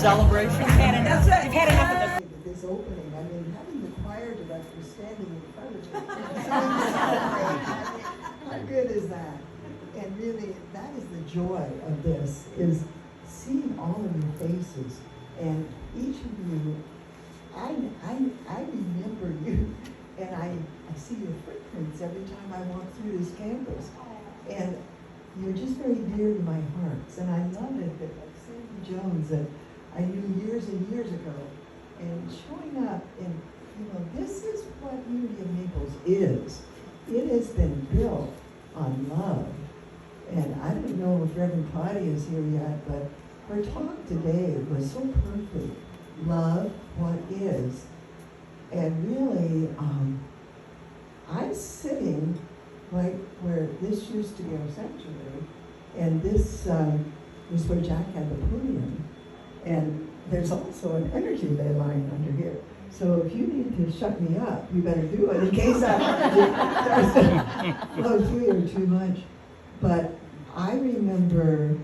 celebration. You've had enough. You've had enough of this. This opening, I mean, having the choir director standing in front of me. How good is that? And really, that is the joy of this, is seeing all of your faces. And each of you, I remember you, and I see your footprints every time I walk through this campus. And you're just very dear to my heart. And I love it that, like Sandy Jones, that I knew years and years ago, and showing up, and this is what Unity of Naples is. It has been built on love. And I don't know if Reverend Claudia is here yet, but her talk today was so perfect. Love what is. And really, I'm sitting right where this used to be our sanctuary, and this is where Jack had the podium. And there's also an energy ley line under here. So if you need to shut me up, you better do it in case I flow through here too much. But I remember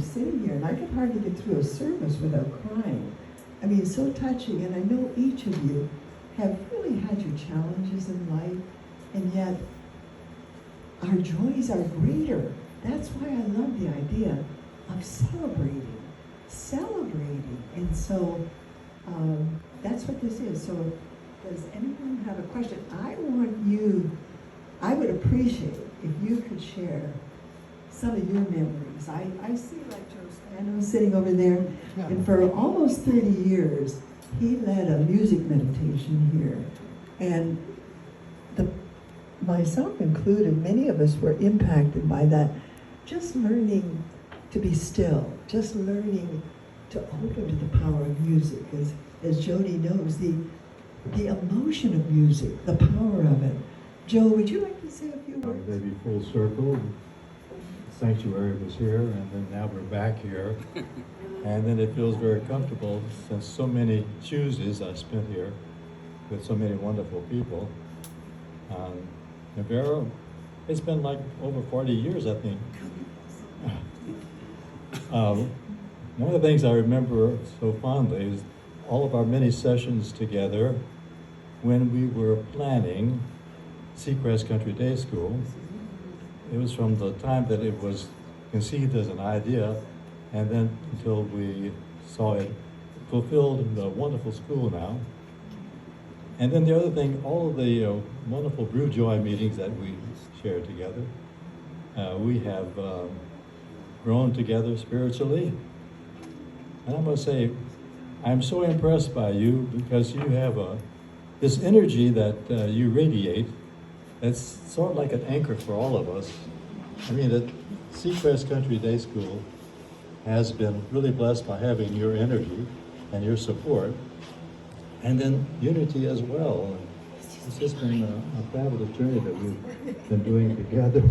sitting here, and I could hardly get through a service without crying. I mean, so touching, and I know each of you have really had your challenges in life, and yet our joys are greater. That's why I love the idea of celebrating. And so that's what this is. So does anyone have a question? I would appreciate if you could share some of your memories. I see like Joe Spano sitting over there, and for almost 30 years, he led a music meditation here. And myself included, many of us were impacted by that, just learning to be still, just learning to open to the power of music. As Jody knows, the emotion of music, the power of it. Joe, would you like to say a few words? Maybe full circle. Sanctuary was here, and then now we're back here. And then it feels very comfortable since so many Tuesdays I spent here with so many wonderful people. And Vera, it's been like over 40 years, I think. One of the things I remember so fondly is all of our many sessions together when we were planning Seacrest Country Day School. It was from the time that it was conceived as an idea, and then until we saw it fulfilled in the wonderful school now. And then the other thing, all of the wonderful Brew Joy meetings that we shared together, we have grown together spiritually. And I must say, I'm so impressed by you because you have this energy that you radiate. It's sort of like an anchor for all of us. I mean, that Seacrest Country Day School has been really blessed by having your energy and your support, and then Unity as well. It's just been a fabulous journey that we've been doing together.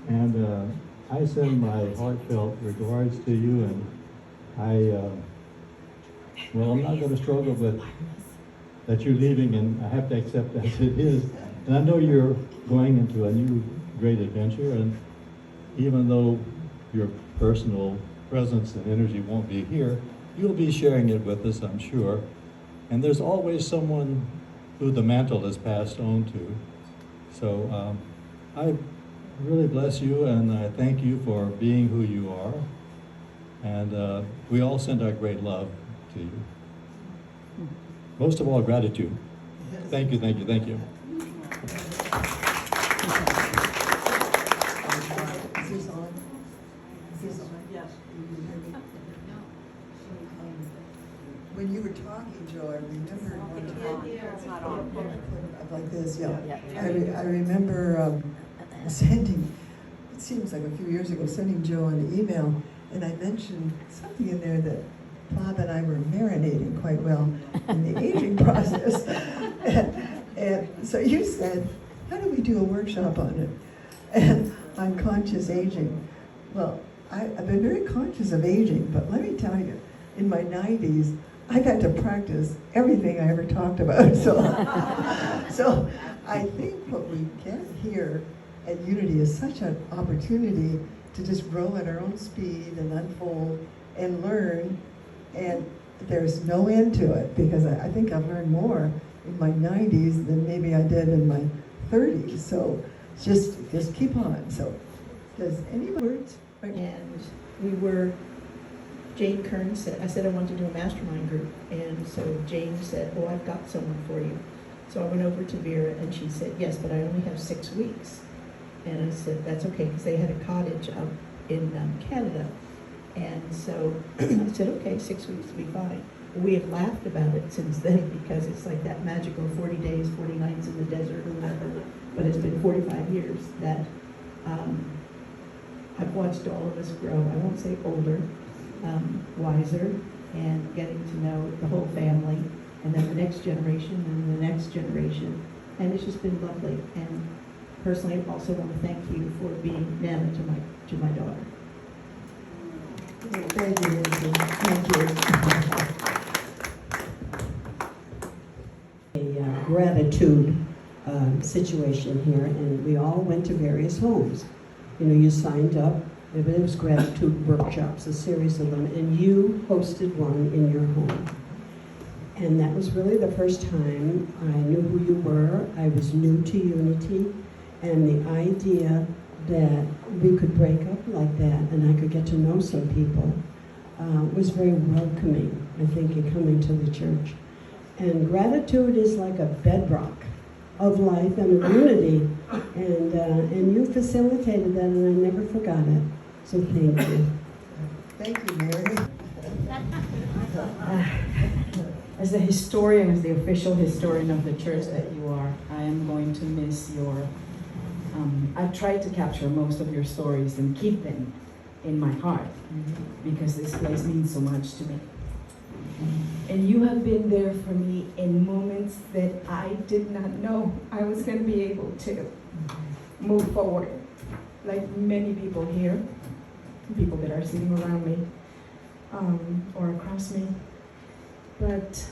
And I send my heartfelt regards to you, and I'm not going to struggle with that you're leaving, and I have to accept that it is. And I know you're going into a new great adventure, and even though your personal presence and energy won't be here, you'll be sharing it with us, I'm sure. And there's always someone who the mantle is passed on to. So I really bless you, and I thank you for being who you are. And we all send our great love to you. Most of all, gratitude. Thank you, thank you, thank you. When you were talking, Joe, I remember like this, yeah. I remember sending, it seems like a few years ago, sending Joe an email, and I mentioned something in there that Bob and I were marinating quite well in the aging process. And so you said, how do we do a workshop on it? And on conscious aging. Well, I've been very conscious of aging, but let me tell you, in my 90s, I got to practice everything I ever talked about. So I think what we get here at Unity is such an opportunity to just grow at our own speed and unfold and learn, and there's no end to it, because I think I've learned more in my 90s than maybe I did in my 30s. So just keep on. So does anyone words? And we were, Jane Kern said, I said I wanted to do a mastermind group, and so Jane said, oh, I've got someone for you. So I went over to Vera, and she said, yes, but I only have 6 weeks. And I said, that's okay, because they had a cottage out in Canada. And so I said, okay, 6 weeks will be fine. We have laughed about it since then, because it's like that magical 40 days, 40 nights in the desert or whatever. But it's been 45 years that I've watched all of us grow. I won't say older, wiser, and getting to know the whole family, and then the next generation, and the next generation. And it's just been lovely. And personally, I also want to thank you for being Nana to my daughter. Thank you, Lindsay. Thank you. A gratitude situation here, and we all went to various homes. You know, you signed up. It was gratitude workshops, a series of them, and you hosted one in your home. And that was really the first time I knew who you were. I was new to Unity, and the idea that we could break up like that and I could get to know some people was very welcoming, I think, in coming to the church. And gratitude is like a bedrock of life and of unity, and you facilitated that, and I never forgot it. So thank you. Thank you, Mary. As the historian, as the official historian of the church that you are, I am going to miss your, I've tried to capture most of your stories and keep them in my heart, because this place means so much to me. And you have been there for me in moments that I did not know I was going to be able to move forward. Like many people here, people that are sitting around me or across me. But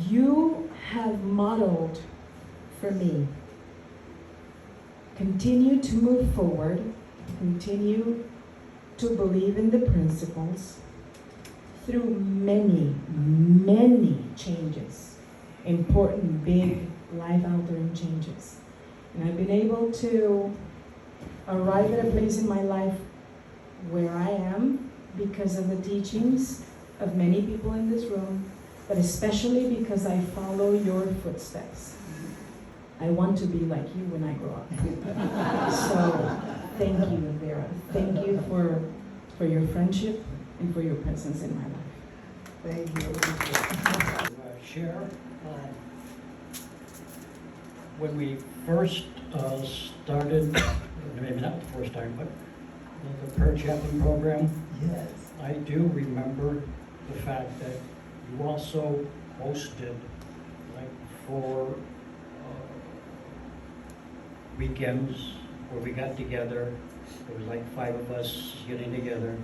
you have modeled for me, continue to move forward, continue to believe in the principles through many, many changes, important, big, life-altering changes. And I've been able to arrive at a place in my life where I am because of the teachings of many people in this room, but especially because I follow your footsteps. I want to be like you when I grow up. So thank you, Vera. Thank you for your friendship and for your presence in my life. Thank you. Share. When we first started, maybe not the first time, but the prayer chaplain program, Yes. I do remember the fact that you also hosted, like, 4 weekends where we got together. There was like 5 of us getting together,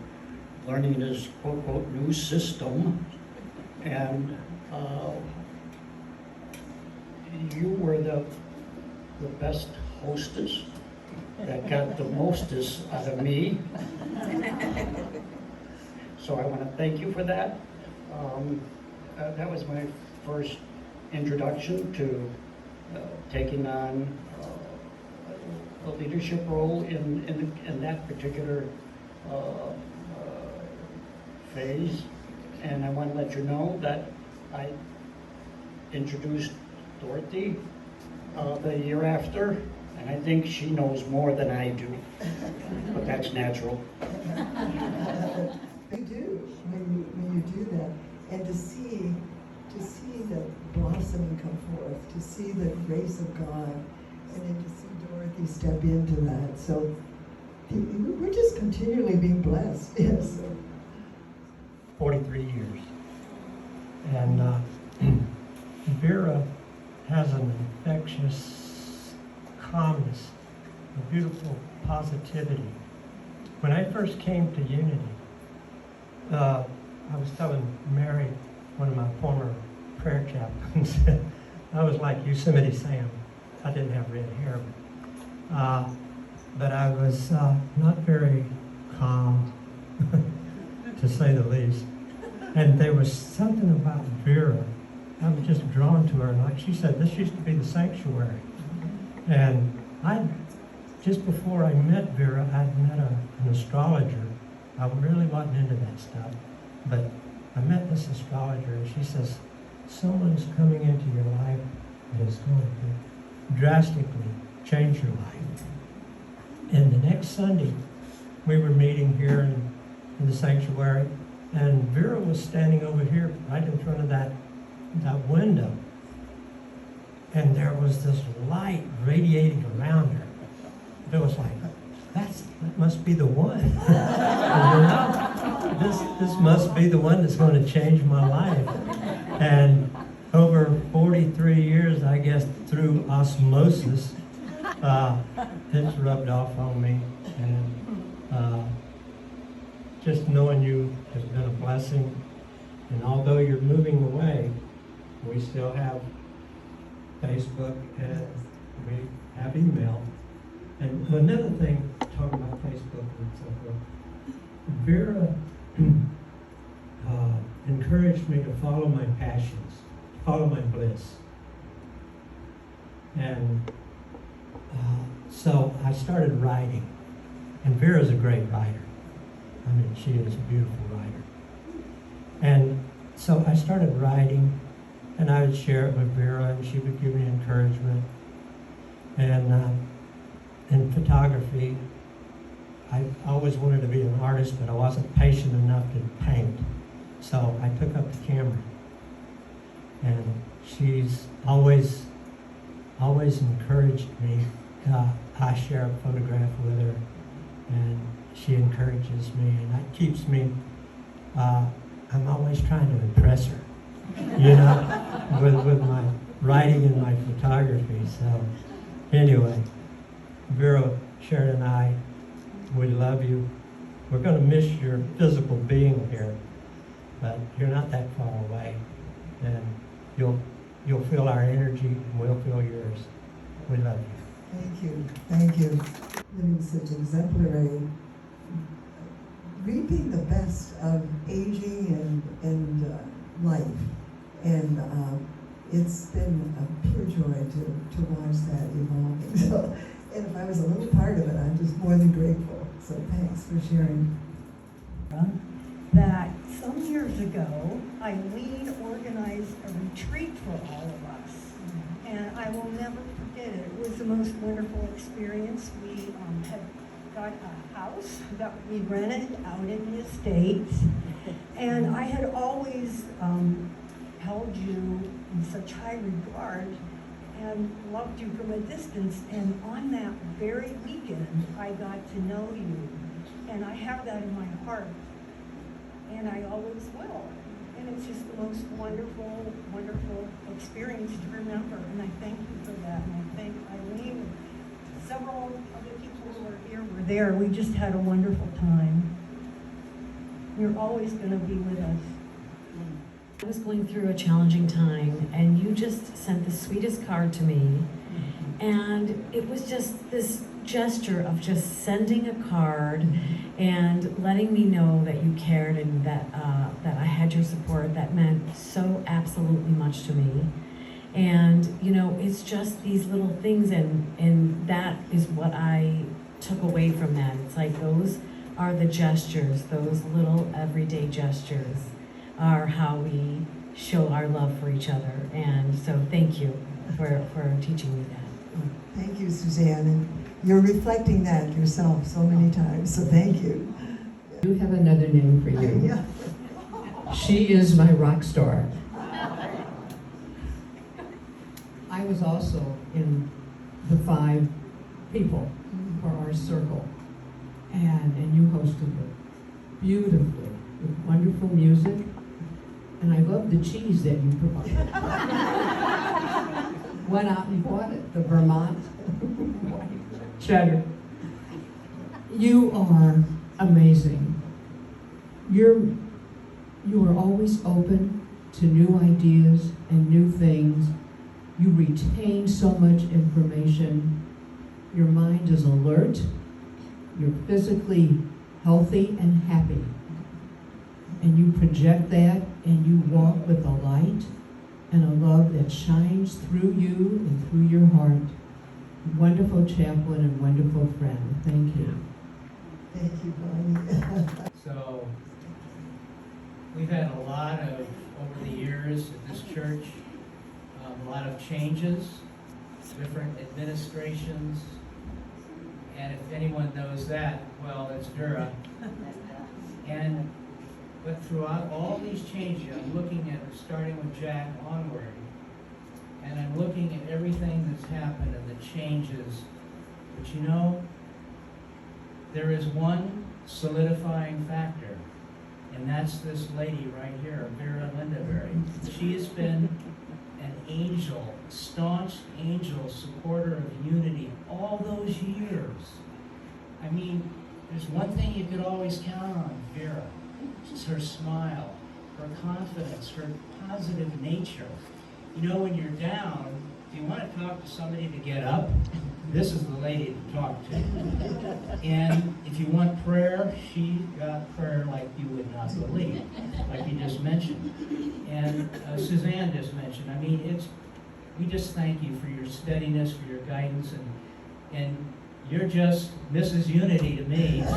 learning this quote-unquote new system, and you were the best hostess that got the mostest out of me. So I want to thank you for that. That was my first introduction to taking on a leadership role in that particular phase. And I want to let you know that I introduced Dorothy the year after, and I think she knows more than I do, but that's natural. You do when you do that, and to see the blossoming come forth, to see the grace of God, and then to see Dorothy step into that. So we're just continually being blessed. Yes. 43 years. And Vera has an infectious calmness, a beautiful positivity. When I first came to Unity, I was telling Mary, one of my former prayer chaplains, I was like Yosemite Sam. I didn't have red hair, but I was not very calm. to say the least. And there was something about Vera. I was just drawn to her. Like she said, this used to be the sanctuary. And just before I met Vera, I'd met an astrologer. I really wasn't into that stuff. But I met this astrologer, and she says, someone's coming into your life that is going to drastically change your life. And the next Sunday, we were meeting here in the sanctuary, and Vera was standing over here right in front of that window. And there was this light radiating around her. It was like, that must be the one. This must be the one that's going to change my life. And over 43 years, I guess, through osmosis, it's rubbed off on me. And just knowing you has been a blessing. And although you're moving away, we still have Facebook and we have email. And another thing, talking about Facebook and so forth, Vera encouraged me to follow my passions, follow my bliss. And so I started writing. And Vera's a great writer. I mean, she is a beautiful writer. And so I started writing, and I would share it with Vera, and she would give me encouragement. And in photography, I always wanted to be an artist, but I wasn't patient enough to paint. So I took up the camera. And she's always encouraged me. I share a photograph with her, and she encourages me, and that keeps me, I'm always trying to impress her, you know, with my writing and my photography. So anyway, Vera, Sharon, and I, we love you. We're going to miss your physical being here, but you're not that far away, and you'll feel our energy, and we'll feel yours. We love you. Thank you, thank you. Living such exemplary, reaping the best of aging and life. And it's been a pure joy to watch that evolving. So, and if I was a little part of it, I'm just more than grateful. So thanks for sharing. That some years ago, Eileen organized a retreat for all of us. And I will never forget it. It was the most wonderful experience. We had got a house that we rented out in the Estates. And I had always held you in such high regard and loved you from a distance. And on that very weekend, I got to know you. And I have that in my heart. And I always will. And it's just the most wonderful, wonderful experience to remember. And I thank you for that. And I thank Eileen. Several other people who are here were there. We just had a wonderful time. You're always going to be with us. I was going through a challenging time, and you just sent the sweetest card to me. And it was just this gesture of just sending a card and letting me know that you cared and that that I had your support. That meant so absolutely much to me. And you know, it's just these little things, and that is what I took away from that. It's like those are the gestures, those little everyday gestures are how we show our love for each other. And so thank you for teaching me that. Thank you, Suzanne. And you're reflecting that yourself so many times, so thank you. I do have another name for you. Yeah. She is my rock star. I was also in the 5 people for our circle, and you hosted it beautifully with wonderful music, and I love the cheese that you provided. Went out and bought it, the Vermont cheddar. You are amazing. You are always open to new ideas and new things. You retain so much information. Your mind is alert. You're physically healthy and happy. and you project that, and you walk with a light and a love that shines through you and through your heart. Wonderful chaplain and wonderful friend. Thank you. Thank you, Bonnie. So, we've had a lot of, over the years at this church, a lot of changes, different administrations, and if anyone knows that, well, it's Vera. But throughout all these changes, I'm looking at, starting with Jack onward, and I'm looking at everything that's happened and the changes. But you know, there is one solidifying factor, and that's this lady right here, Vera Lindaberry. She has been an angel, staunch angel, supporter of unity all those years. I mean, there's one thing you could always count on Vera. It's her smile, her confidence, her positive nature. You know, when you're down, if you want to talk to somebody to get up, this is the lady to talk to. And if you want prayer, she got prayer like you would not believe, like you just mentioned. And Suzanne just mentioned, I mean, we just thank you for your steadiness, for your guidance, and you're just Mrs. Unity to me, so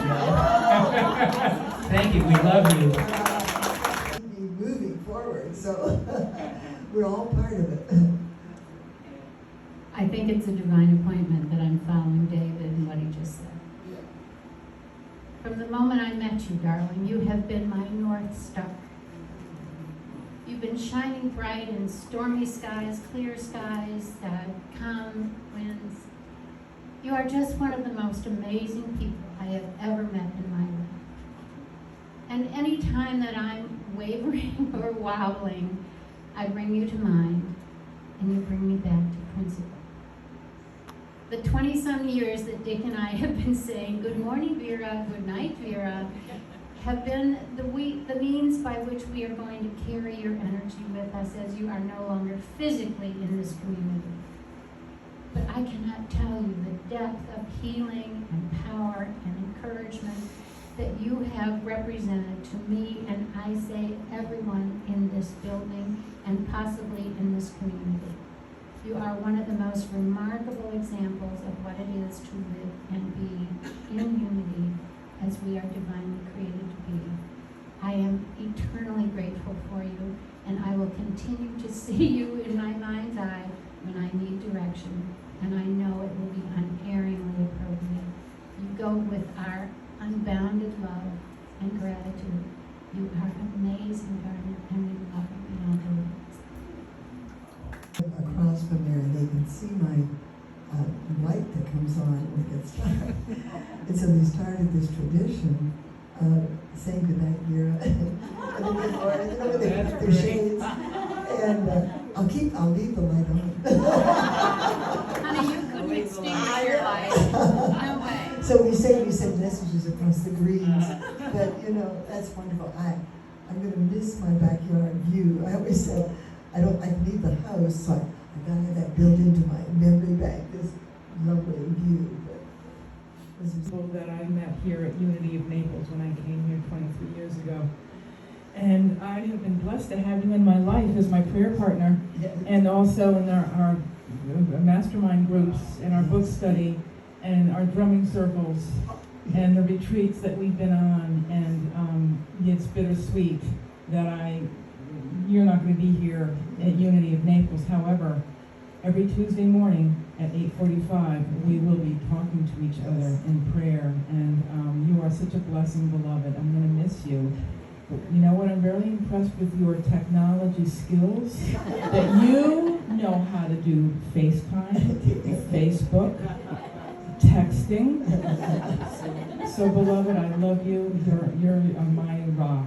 thank you, we love you. Be moving forward, so we're all part of it. I think it's a divine appointment that I'm following David and what he just said. From the moment I met you, darling, you have been my North Star. You've been shining bright in stormy skies, clear skies, calm winds. You are just one of the most amazing people I have ever met in my life. And any time that I'm wavering or wobbling, I bring you to mind, and you bring me back to principle. The 20-some years that Dick and I have been saying, good morning, Vera, good night, Vera, have been the means by which we are going to carry your energy with us as you are no longer physically in this community. But I cannot tell you the depth of healing and power and encouragement that you have represented to me, and I say everyone in this building and possibly in this community. You are one of the most remarkable examples of what it is to live and be in unity as we are divinely created to be. I am eternally grateful for you, and I will continue to see you in my mind's eye when I need direction, and I know it will be unerringly appropriate. You go with our unbounded love and gratitude. You are amazing, darling, and we love you beyond words. Across from there, and they can see my light that comes on when it gets dark. And so they started this tradition of saying goodnight, Vera, and then good morning, and then they put their shades. And I'll leave the light on. Honey, you couldn't extinguish your light. No way. So we send messages across the greens, but you know, that's wonderful. I'm going to miss my backyard view. I always said, I can leave the house, so I gotta have that built into my memory bank, this lovely view. But this is people that I met here at Unity of Naples when I came here 23 years ago. And I have been blessed to have you in my life as my prayer partner, and also in our mastermind groups, and our book study, and our drumming circles, and the retreats that we've been on. And it's bittersweet that you're not going to be here at Unity of Naples. However, every Tuesday morning at 8:45, we will be talking to each other in prayer. And you are such a blessing, beloved. I'm going to miss you. But you know what? I'm very impressed with your technology skills. That you know how to do FaceTime, Facebook, texting. So, beloved, I love you. You're my rock,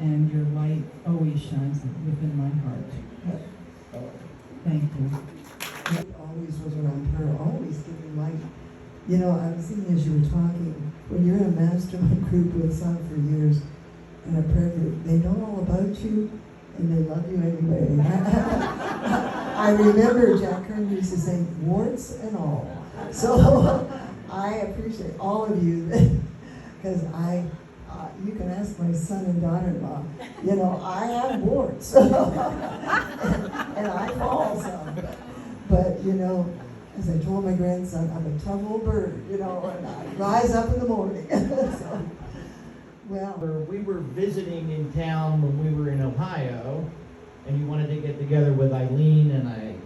and your light always shines within my heart. Thank you. It always was around her, always giving light. You know, I was thinking as you were talking, when you're in a mastermind group with some for years, in a prayer group, they know all about you, and they love you anyway. I remember Jack Kern used to say, warts and all. So I appreciate all of you, because you can ask my son and daughter-in-law, you know, I have warts. and I fall some. But, you know, as I told my grandson, I'm a tough old bird, you know, and I rise up in the morning. So, well. We were visiting in town when we were in Ohio, and you wanted to get together with Eileen, and I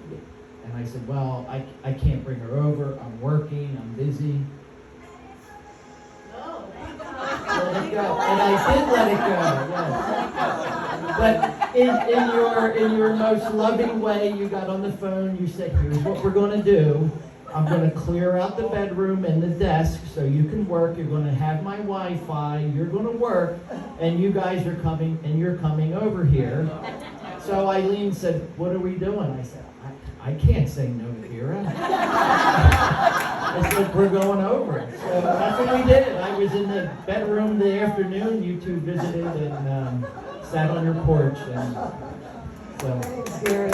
said, well, I can't bring her over. I'm working. I'm busy. Let it go. And I did let it go, yes. But in your most loving way, you got on the phone, you said, here's what we're going to do. I'm going to clear out the bedroom and the desk so you can work. You're going to have my Wi-Fi. You're going to work. And you guys are coming, and you're coming over here. So Eileen said, what are we doing? I said, I can't say no to Vera. I said, we're going over. So that's what we did. I was in the bedroom in the afternoon. You two visited and sat on your porch. And so. Thanks, Gary.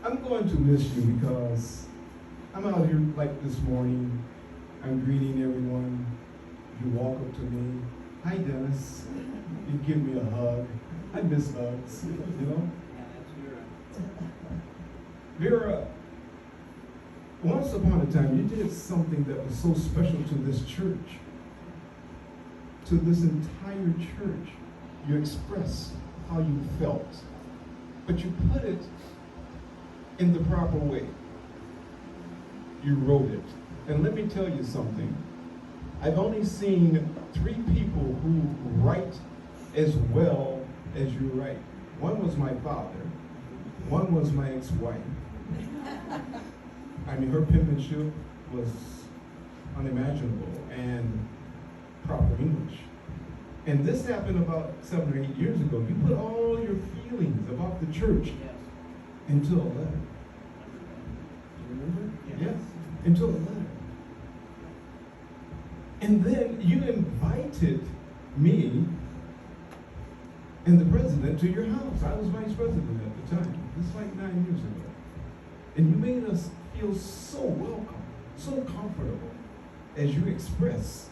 I'm going to miss you because I'm out here like this morning. I'm greeting everyone. You walk up to me. Hi, Dennis. You give me a hug. I miss hugs, you know? Vera, once upon a time, you did something that was so special to this church, to this entire church. You expressed how you felt, but you put it in the proper way. You wrote it. And let me tell you something. I've only seen 3 people who write as well as you write. One was my father. One was my ex-wife. I mean, her penmanship was unimaginable and proper English. And this happened about 7 or 8 years ago. You put all your feelings about the church into a letter. Do you remember? Yes. Into a letter. And then you invited me and the president to your house. I was vice president at the time. This is like 9 years ago. And you made us feel so welcome, so comfortable as you express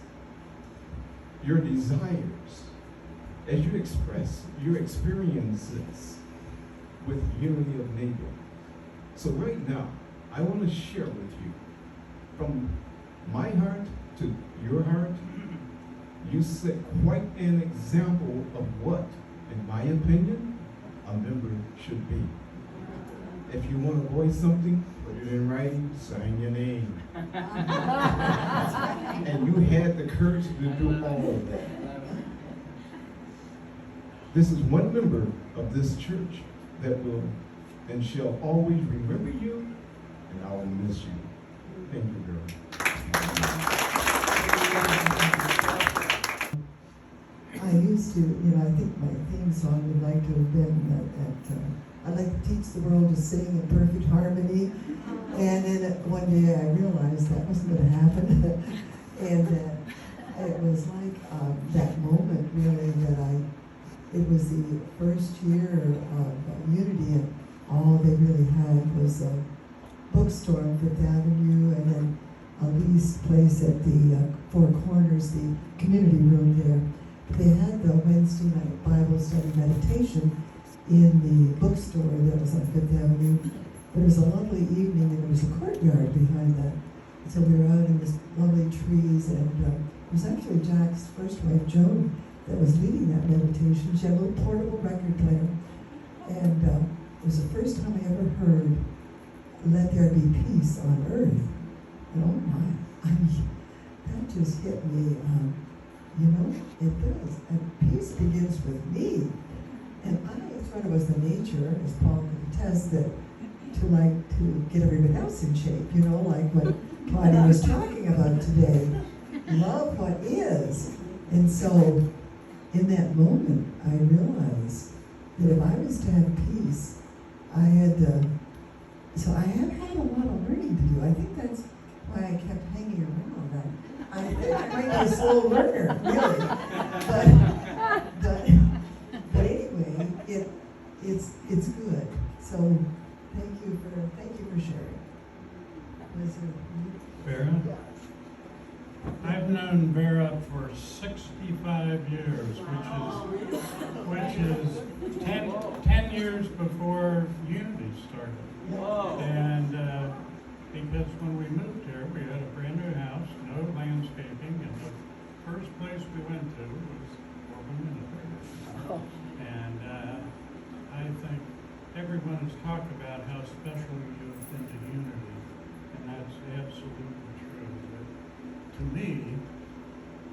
your desires, as you express your experiences with unity of neighbor. So right now, I want to share with you from my heart to your heart. You set quite an example of what, in my opinion, a member should be. If you want to voice something, put it in writing, sign your name. And you had the courage to do all of that. This is one member of this church that will and shall always remember you, and I will miss you. Thank you, girl. I used to, I think my theme song would like to have been I'd like to teach the world to sing in perfect harmony. And then one day I realized that wasn't going to happen. And it was like that moment really that it was the first year of Unity, and all they really had was a bookstore on Fifth Avenue, and then a leased place at the Four Corners, the community room there. They had the Wednesday night Bible study meditation in the bookstore that was on Fifth Avenue. There was a lovely evening, and there was a courtyard behind that. So we were out in this lovely trees, and it was actually Jack's first wife, Joan, that was leading that meditation. She had a little portable record player, and it was the first time I ever heard, "Let there be peace on earth." And oh my, I mean, that just hit me. It does. And peace begins with me. And I thought it was the nature, as Paul can attest, that to get everybody else in shape, like what Claudia was talking about today. Love what is. And so, in that moment, I realized that if I was to have peace, I had so I have had a lot of learning to do. I think that's why I kept hanging around. I think I might be a slow learner, really. But anyway, it's good. So thank you for sharing. Vera? I've known Vera for 65 years, which is 10 years before Unity started. And because when we moved here, we had a brand new house, no landscaping, and the first place we went to was Orville. And I think everyone has talked about how special you've been to Unity, and that's absolutely true. But to me,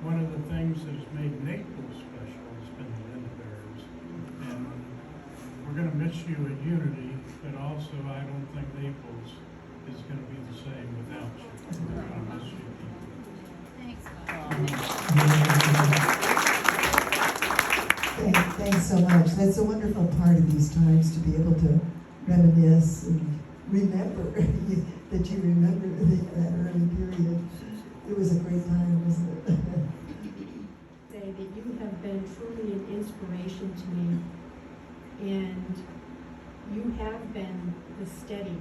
one of the things that has made Naples special has been the Lindberghs. And we're going to miss you at Unity, but also I don't think Naples is going to be the same without you. We're going to miss you. Thanks so much. That's a wonderful part of these times, to be able to reminisce and remember that you remember that early period. It was a great time, wasn't it? Say that you have been truly an inspiration to me, and you have been the steady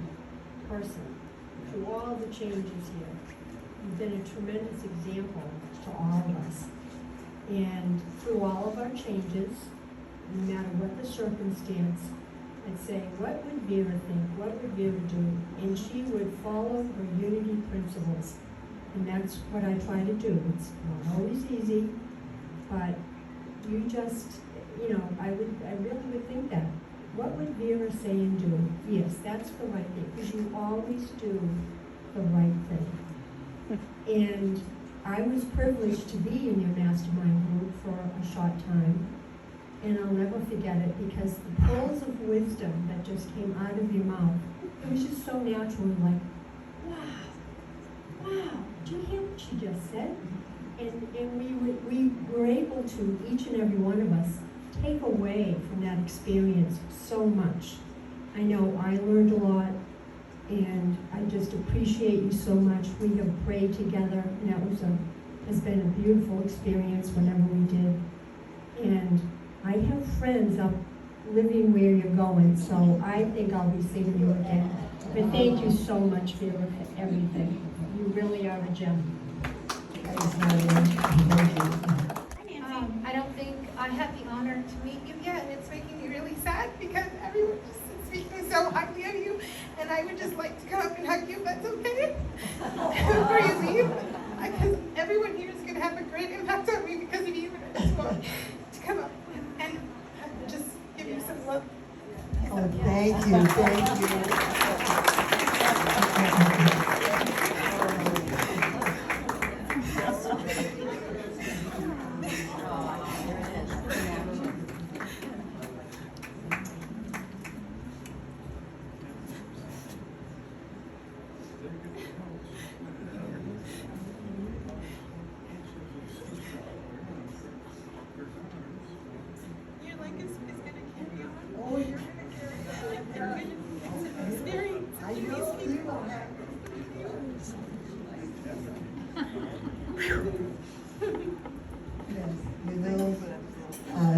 person through all the changes here. You've been a tremendous example to all of us. And through all of our changes, no matter what the circumstance, I'd say, what would Vera think? What would Vera do? And she would follow her Unity principles. And that's what I try to do. It's not always easy, but you just, I really would think that. What would Vera say and do? Yes, that's the right thing, because you always do the right thing. And I was privileged to be in your mastermind group for a short time, and I'll never forget it, because the pearls of wisdom that just came out of your mouth, it was just so natural, like, wow, do you hear what she just said? And we were able to, each and every one of us, take away from that experience so much. I know I learned a lot, and I just appreciate you so much. We have prayed together, and that has been a beautiful experience whenever we did. And I have friends up living where you're going, so I think I'll be seeing you again. But thank you so much, Vera, for everything. You really are a gem. I don't think I had the honor to meet you yet, and it's making me really sad because everyone just is speaking so highly of you, and I would just like to come up and hug you, if that's okay, before you leave, because everyone here is going to have a great impact on me because of you, and I just want to come up and just give you some love. Oh, thank you, thank you.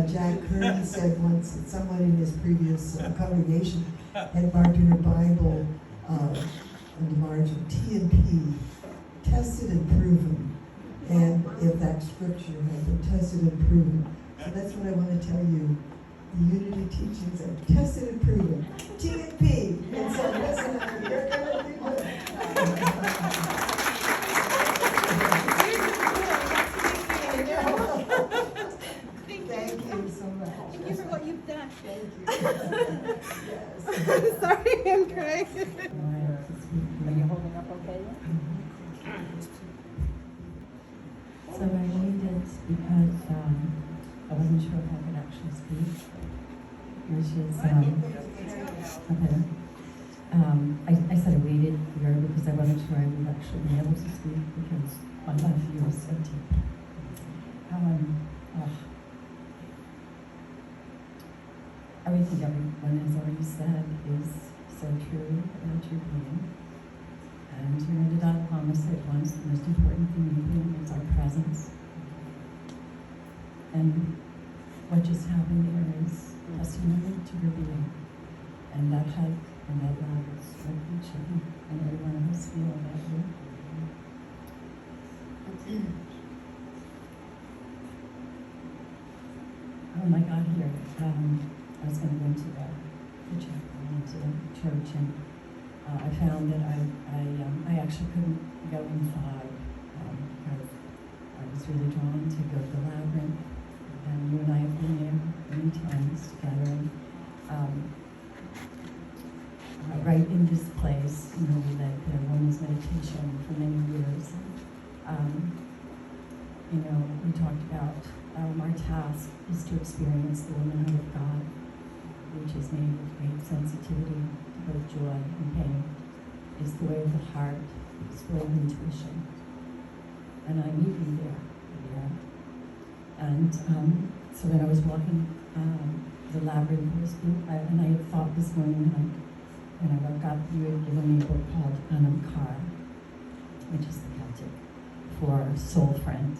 Jack Kern said once that someone in his previous congregation had marked in her Bible on the margin T&P, tested and proven. And if that scripture had been tested and proven. So that's what I want to tell you. The Unity teachings are tested and proven. T&P. And so listen, you're going to do it. Thank you so much. Thank you for what you've done. Thank you. Yes. Sorry, I'm crying. Are you holding up okay? So I waited because I wasn't sure if I could actually speak, which is, okay. I said I waited here because I wasn't sure I would actually be able to speak because my love for you is so deep. Everything everyone has already said is so true about your being. And you ended up promise that once the most important thing in being is our presence. And what just happened there is testimony to your being. And that hug and that love is what each of you and every one of us feel about you. I was going to go into the chapel, into the church, and I found that I actually couldn't go inside because I was really drawn to go to the labyrinth. And you and I have been there many times together. Right in this place, we led the women's meditation for many years. We talked about our task is to experience the womanhood of God, which is made with great sensitivity to both joy and pain. It's the way of the heart, it's the way of intuition. And I meet you there. And so when I was walking the labyrinth, and I had thought this morning when I woke up, you had given me a book called Anamkara, which is the Celtic for soul friend.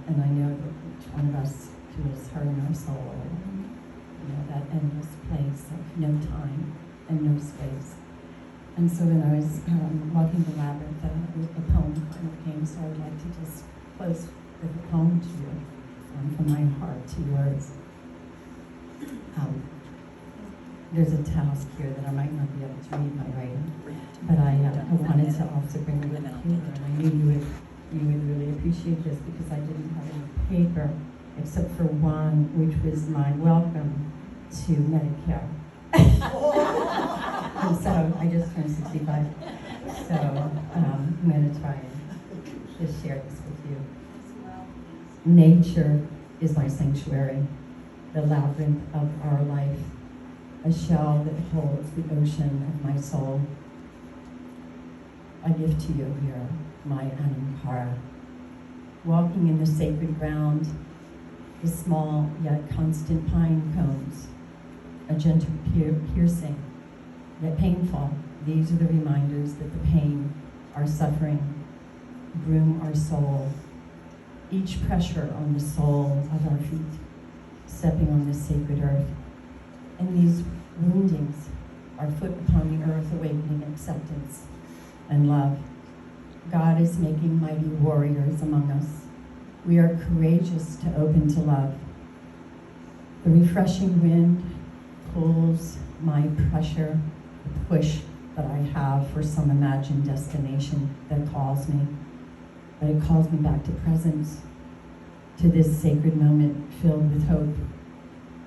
And I know that each one of us feels her in our soul, that endless place of no time and no space. And so when I was walking the labyrinth, a poem kind of came, so I'd like to just close with a poem to you, from my heart to yours. There's a task here that I might not be able to read my writing, but I wanted to also bring it with you, and I knew you would really appreciate this because I didn't have any paper except for one, which was my welcome to Medicare. And so I just turned 65, so I'm going to try and just share this with you. Nature is my sanctuary, the labyrinth of our life, a shell that holds the ocean of my soul. I give to you here my Anamkara. Walking in the sacred ground, the small yet constant pine cones, a gentle piercing, yet painful. These are the reminders that the pain, our suffering, groom our soul. Each pressure on the sole of our feet, stepping on this sacred earth. And these woundings, our foot upon the earth, awakening acceptance and love. God is making mighty warriors among us. We are courageous to open to love. The refreshing wind pulls my pressure, the push that I have for some imagined destination that calls me. But it calls me back to presence, to this sacred moment filled with hope.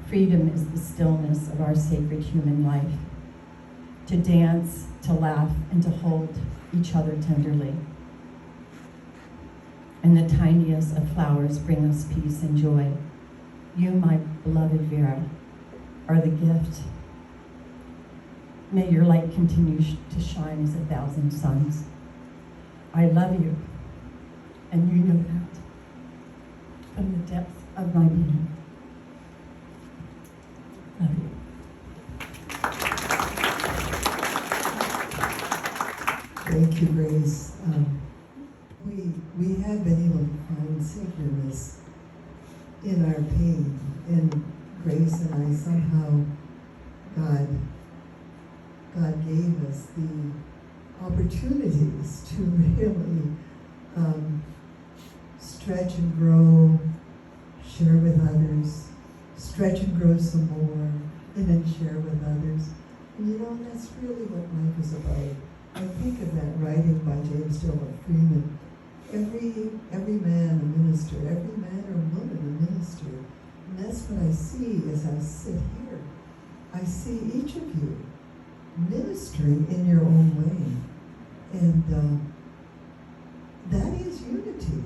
Freedom is the stillness of our sacred human life. To dance, to laugh, and to hold each other tenderly. And the tiniest of flowers bring us peace and joy. You, my beloved Vera, are the gift. May your light continue to shine as 1,000 suns. I love you, and you know that from the depth of my being. Love you. Thank you, Grace. We have been able to find sacredness in our pain, and Grace and I somehow, God gave us the opportunities to really stretch and grow, share with others, stretch and grow some more, and then share with others. And that's really what life is about. I think of that writing by James Dillon Freeman. Every man a minister, every man or woman a minister. And that's what I see as I sit here. I see each of you ministering in your own way. And that is unity.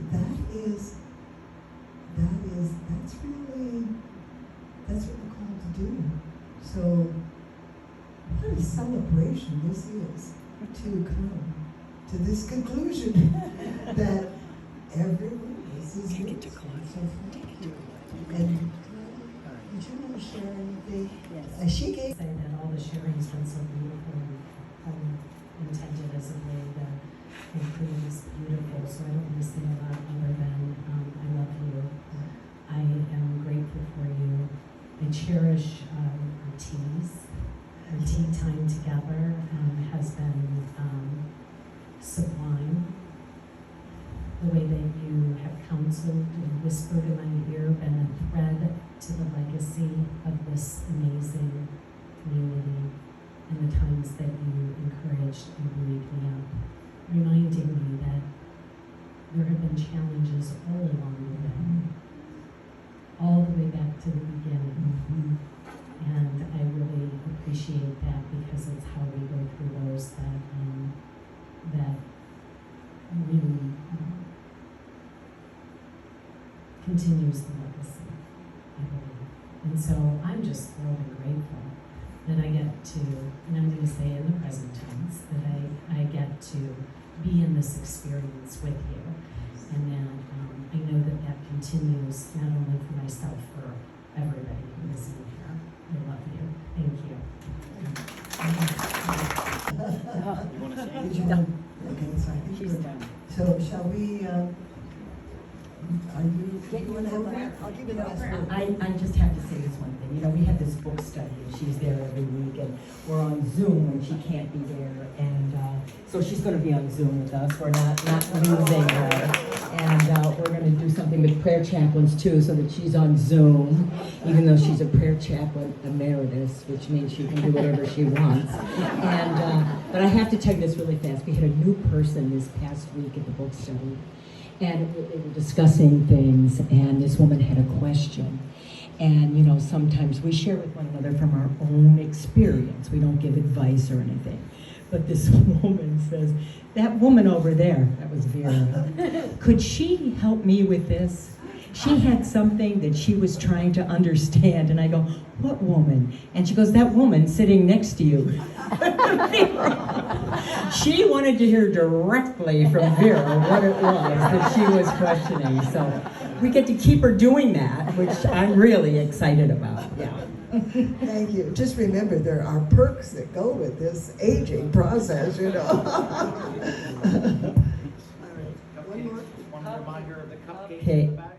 That's what we're called to do. So what a celebration this is to come to this conclusion that every one of us is unity. So thank you. And did you want to share anything? Yes. She gave Say that all the sharing has been so beautiful and intended as a way to include is beautiful. So I don't want to say a lot other than I love you. I am grateful for you. I cherish our teas. Our tea time together has been sublime. The way that you have counseled and whispered in my ear, been a thread to the legacy of this amazing community and the times that you encouraged and buoyed me up, reminding me that there have been challenges all along the way, all the way back to the beginning. And I really appreciate that because it's how we go through those that really continues the legacy, I believe. And so I'm just thrilled and grateful that I get to, and I'm going to say in the present tense, that I get to be in this experience with you. And that I know that that continues not only for myself, for everybody who is in here. I love you. Thank you. You want to say? Okay, sorry. She's done. So shall we, are you going over there? I'll give you the last word. I just have to say this one thing. You know, we have this book study, and she's there every week, and we're on Zoom when she can't be there, and so she's going to be on Zoom with us. We're not losing her, and we're going to do something with prayer chaplains too, so that she's on Zoom, even though she's a prayer chaplain emeritus, which means she can do whatever she wants. And but I have to tell you this really fast. We had a new person this past week at the book study. And they were discussing things, and this woman had a question. And, you know, sometimes we share with one another from our own experience. We don't give advice or anything. But this woman says, that woman over there, that was Vera, could she help me with this? She had something that she was trying to understand. And I go, what woman? And she goes, that woman sitting next to you. She wanted to hear directly from Vera what it was that she was questioning. So we get to keep her doing that, which I'm really excited about. Yeah. Thank you. Just remember, there are perks that go with this aging process, you know. All right. One more. One reminder of the cupcakes Okay. in the back.